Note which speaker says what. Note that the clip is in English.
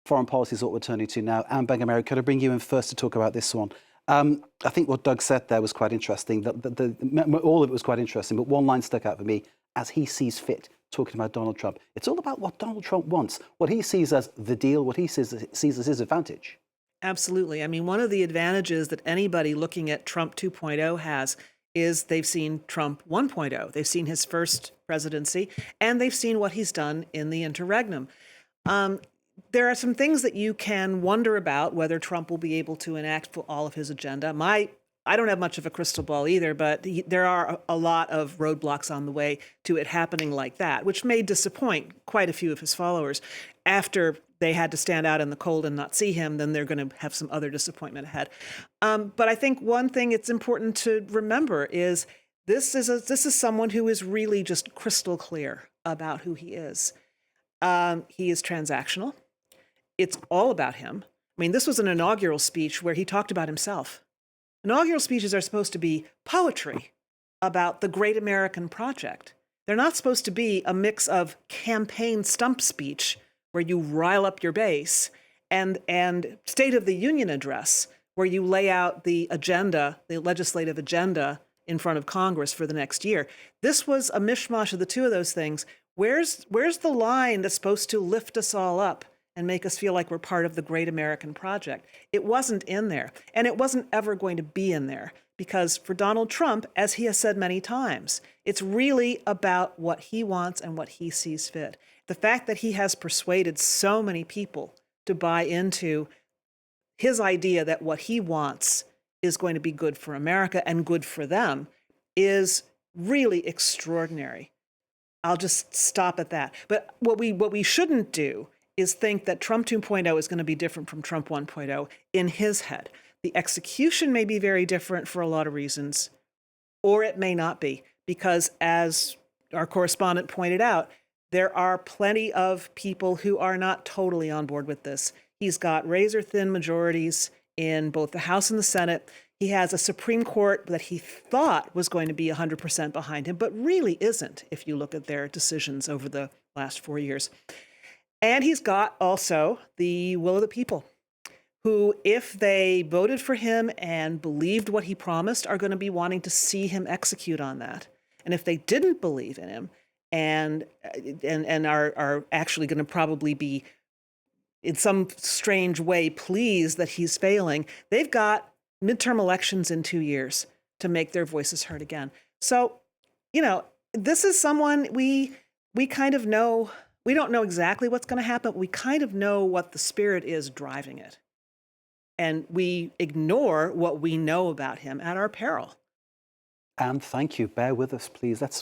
Speaker 1: foreign policy is what we're turning to now. Anne Bagamery, could I bring you in first to talk about this one? I think what Doug said there was quite interesting. All of it was quite interesting, but one line stuck out for me: as he sees fit, talking about Donald Trump. It's all about what Donald Trump wants, what he sees as the deal, what he sees as his advantage.
Speaker 2: Absolutely. I mean, one of the advantages that anybody looking at Trump 2.0 has is they've seen Trump 1.0. They've seen his first presidency, and they've seen what he's done in the interregnum. There are some things that you can wonder about whether Trump will be able to enact all of his agenda. I don't have much of a crystal ball either, but there are a lot of roadblocks on the way to it happening like that, which may disappoint quite a few of his followers. After they had to stand out in the cold and not see him, then they're going to have some other disappointment ahead. But I think one thing it's important to remember is this is someone who is really just crystal clear about who he is. He is transactional. It's all about him. I mean, this was an inaugural speech where he talked about himself. Inaugural speeches are supposed to be poetry about the great American project. They're not supposed to be a mix of campaign stump speech where you rile up your base and State of the Union address where you lay out the agenda, the legislative agenda in front of Congress for the next year. This was a mishmash of the two of those things. Where's the line that's supposed to lift us all up and make us feel like we're part of the great American project? It wasn't in there, and it wasn't ever going to be in there, because for Donald Trump, as he has said many times, it's really about what he wants and what he sees fit. The fact that he has persuaded so many people to buy into his idea that what he wants is going to be good for America and good for them is really extraordinary. I'll just stop at that. But what we shouldn't do is think that Trump 2.0 is going to be different from Trump 1.0 in his head. The execution may be very different for a lot of reasons, or it may not be, because as our correspondent pointed out, there are plenty of people who are not totally on board with this. He's got razor-thin majorities in both the House and the Senate. He has a Supreme Court that he thought was going to be 100% behind him, but really isn't if you look at their decisions over the last 4 years. And he's got also the will of the people, who, if they voted for him and believed what he promised, are going to be wanting to see him execute on that. And if they didn't believe in him and are actually going to probably be in some strange way pleased that he's failing, they've got midterm elections in 2 years to make their voices heard again. So, this is someone we kind of know. We don't know exactly what's going to happen. But we kind of know what the spirit is driving it. And we ignore what we know about him at our peril.
Speaker 1: Anne, thank you. Bear with us, please. Let's